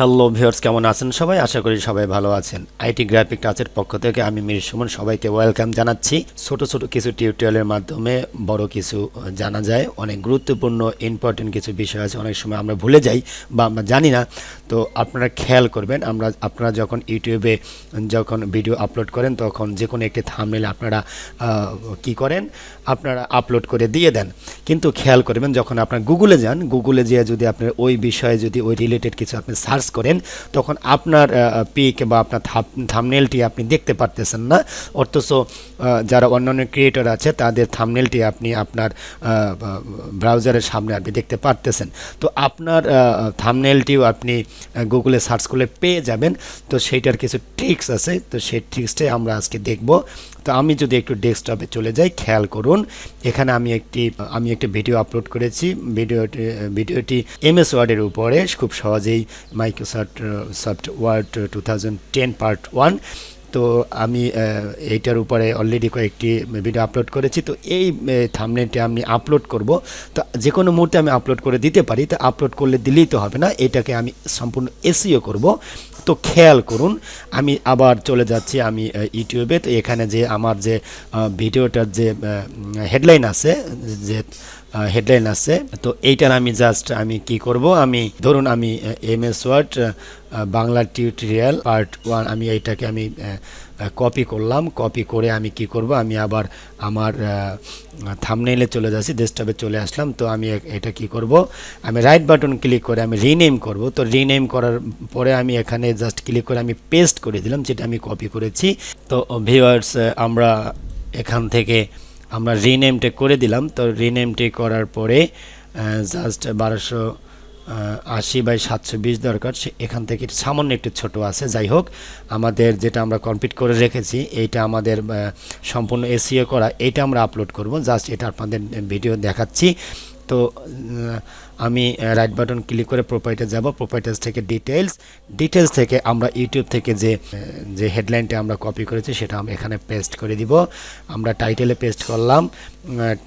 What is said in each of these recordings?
Hello viewers, কেমন আছেন সবাই? আশা করি সবাই ভালো আছেন। আইটি গ্রাফিক টাচের পক্ষ থেকে আমি মির সুমন সবাইকে ওয়েলকাম জানাচ্ছি। ছোট ছোট কিছু টিউটোরিয়ালের মাধ্যমে বড় কিছু জানা যায়। অনেক গুরুত্বপূর্ণ ইম্পর্টেন্ট কিছু বিষয় আছে, অনেক সময় আমরা ভুলে যাই বা আমরা জানি না। তো আপনারা খেয়াল করবেন, আপনারা যখন ইউটিউবে যখন ভিডিও আপলোড করেন তখন যে কোনো একটি থাম্বনেল আপনারা কি করেন, আপনারা আপলোড করে দিয়ে দেন। কিন্তু খেয়াল করবেন যখন আপনার গুগলে যান, গুগলে যেয়ে যদি আপনার ওই বিষয়ে যদি ওই রিলেটেড কিছু আপনি সার্চ করেন, তখন আপনার পিক বা আপনার থাম্বনেলটি আপনি দেখতে পারতেছেন না। অথচ যারা অন্যান্য ক্রিয়েটর আছে তাদের থাম্বনেলটি আপনি আপনার ব্রাউজারের সামনে আপনি দেখতে পারতেছেন। তো আপনার থাম্বনেলটিও আপনি গুগলে সার্চ করলে পেয়ে যাবেন। তো সেইটার কিছু ট্রিক্স আছে, তো সেই ট্রিক্সটাই আমরা আজকে দেখব। তো আমি যদি একটু ডেস্কটপে চলে যাই, খেয়াল করুন এখানে আমি একটি ভিডিও আপলোড করেছি। ভিডিওটি এমএস ওয়ার্ডের উপরে খুব সহজেই মাইক্রোসফট ওয়ার্ড 2010 পার্ট 1। তো আমি এইটার উপরে অলরেডি কয়েকটি ভিডিও আপলোড করেছি। তো এই থাম্বনেলটি আমি আপলোড করব। তো যে কোনো মুহূর্তে আমি আপলোড করে দিতে পারি, তো আপলোড করলে দিলেই তো হবে না, এটাকে আমি সম্পূর্ণ এসইও করব। তো খেয়াল করুন, আমি আবার চলে যাচ্ছি আমি ইউটিউবে। তো এখানে যে আমার যে ভিডিওটার যে হেডলাইন আছে, তো এইটার আমি কি করব, আমি ধরুন আমি MS Word Bangla tutorial part 1, আমি এইটাকে আমি কপি করলাম। কপি করে আমি কি করব, আমি আবার আমার থাম্বনেইলে চলে যাচ্ছি, ডেস্কটপে চলে আসলাম। তো আমি এটা কি করব, আমি রাইট বাটন ক্লিক করে আমি রিনেম করব। তো রিনেম করার পরে আমি এখানে জাস্ট ক্লিক করে আমি পেস্ট করে দিলাম যেটা আমি কপি করেছি। তো ভিউয়ার্স, আমরা এখান থেকে আমরা রিনেমটা করে দিলাম। তো রিনেমটি করার পরে জাস্ট 1280/720 দরকার। এখান থেকে সামান্য একটু ছোট আছে, যাই হোক আমাদের যেটা আমরা কমপ্লিট করে রেখেছি এইটা আমাদের সম্পূর্ণ এসইও করা, এইটা আমরা আপলোড করব। জাস্ট এটা আপনাদের ভিডিও দেখাচ্ছি। তো আমি রাইট বাটন ক্লিক করে প্রপার্টিজ যাব। প্রপার্টিজ থেকে ডিটেলস থেকে আমরা ইউটিউব থেকে যে হেডলাইনটা আমরা কপি করেছি সেটা আমরা এখানে পেস্ট করে দিব। আমরা টাইটেলে পেস্ট করলাম,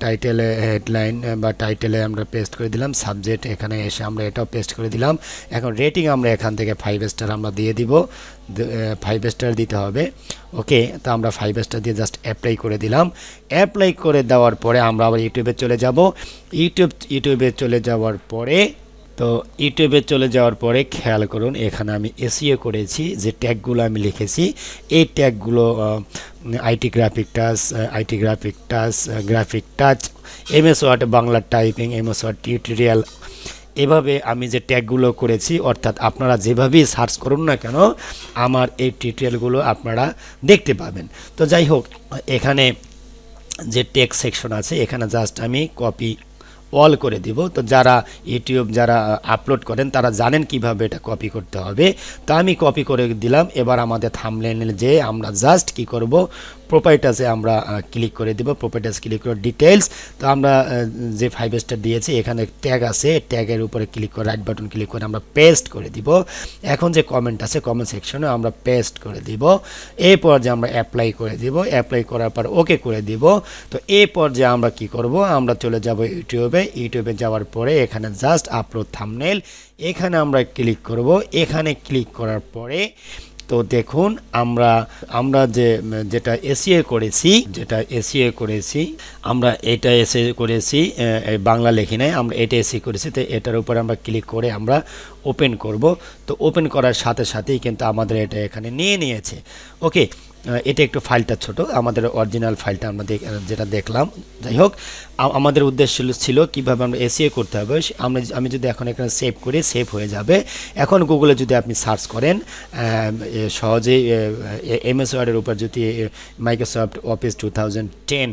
টাইটেলে হেডলাইন বা টাইটেলে আমরা পেস্ট করে দিলাম। সাবজেক্ট এখানে এসে আমরা এটাও পেস্ট করে দিলাম। এখন রেটিং আমরা এখান থেকে 5 স্টার আমরা দিয়ে দিব, 5 স্টার দিতে হবে। ওকে, তো আমরা 5 স্টার দিয়ে জাস্ট অ্যাপ্লাই করে দিলাম। অ্যাপ্লাই করে দেওয়ার পরে আমরা আবার ইউটিউবে চলে যাব। ইউটিউবে চলে যাওয়ার পরে খেয়াল করুন এখানে আমি এসইও করেছি, যে ট্যাগগুলো আমি লিখেছি এই ট্যাগগুলো IT graphic touch, graphic touch, MS Word Bangla typing, MS Word tutorial, এভাবে আমি যে ট্যাগগুলো করেছি, অর্থাৎ আপনারা যেভাবেই সার্চ করুন না কেন আমার এই টিউটোরিয়ালগুলো আপনারা দেখতে পাবেন। তো যাই হোক, এখানে যে টেক্সট সেকশন আছে এখানে জাস্ট আমি কপি অল করে দিব। তো যারা আপলোড করেন তারা জানেন কিভাবে এটা কপি করতে হবে। তো আমি কপি করে দিলাম। এবার আমাদের থাম্বনেইলে যে আমরা জাস্ট কি করব, প্রপার্টিজে আমরা ক্লিক করে দিব। প্রপার্টিজ ক্লিক করে ডিটেলস, তো আমরা যে 5 স্টার দিয়েছি এখানে ট্যাগ আছে, ট্যাগের উপরে ক্লিক করে রাইট বাটন ক্লিক করে আমরা পেস্ট করে দিব। এখন যে কমেন্ট আছে কমেন্ট সেকশনে আমরা পেস্ট করে দিব। এই পর্যায়ে আমরা অ্যাপ্লাই করে দিব। অ্যাপ্লাই করার পর ওকে করে দিব। তো এই পর্যায়ে আমরা কি করব, আমরা চলে যাব ইউটিউবে যাওয়ার পরে এখানে জাস্ট আপলোড থাম্বনেইল, এখানে আমরা ক্লিক করব। এখানে ক্লিক করার পরে তো দেখুন আমরা যেটা এসইও করেছি আমরা এটা এসইও করেছি, বাংলা লেখি নাই, আমরা এটা এসইও করেছি। তো এটার উপর আমরা ক্লিক করে আমরা ওপেন করব। তো ওপেন করার সাথে সাথেই কিন্তু আমাদের এটা এখানে নিয়েছে। ওকে, এটা একটু ফাইলটা ছোট, আমাদের অরিজিনাল ফাইলটা আমরা যেটা দেখলাম। যাই হোক, আমাদের উদ্দেশ্য ছিল কিভাবে আমরা এসইও করতে হবে। আমি যদি এখন এখানে সেভ করি, সেভ হয়ে যাবে। এখন গুগলে যদি আপনি সার্চ করেন সহজেই এমএস ওয়ার্ডের উপর যদি মাইক্রোসফট অফিস 2010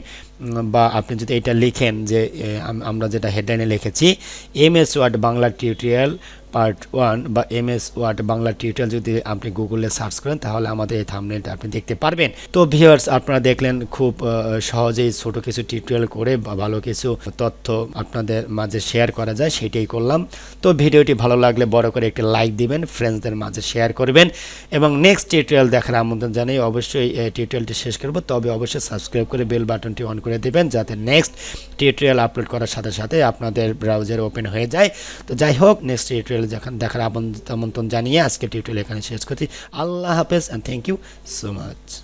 বা আপনি যদি এটা লিখেন, যে আমরা যেটা হেডলাইনে লিখেছি MS Word Bangla tutorial part 1 বা এমএস ওয়ার্ড বাংলা টিউটোরিয়াল, যদি আপনি গুগলে সার্চ করেন তাহলে আমাদের এই থাম্বনেলটা আপনি দেখতে পারবেন। তো ভিউয়ার্স, আপনারা দেখলেন খুব সহজেই ছোট কিছু টিউটোরিয়াল করে ভালো কিছু তথ্য আপনাদের মাঝে শেয়ার করা যায়, সেটাই করলাম। তো ভিডিওটি ভালো লাগলে বড় করে একটি লাইক দিবেন, ফ্রেন্ডসদের মাঝে শেয়ার করবেন এবং নেক্সট টিউটোরিয়াল দেখার আমন্ত্রণ জানিয়ে অবশ্যই টিউটোরিয়ালটি শেষ করব। তবে অবশ্যই সাবস্ক্রাইব করে বেল বাটনটি অন করে দেবেন, যাতে নেক্সট টিউটোরিয়াল আপলোড করার সাথে সাথে আপনাদের ব্রাউজার ওপেন হয়ে যায়। তো যাই হোক, নেক্সট টিউটোরিয়াল টিউটোরিয়াল দেখার আমন্ত্রণ জানিয়ে আজকে টিউটোরিয়াল এখানে শেষ করছি। আল্লাহ হাফেজ and thank you so much.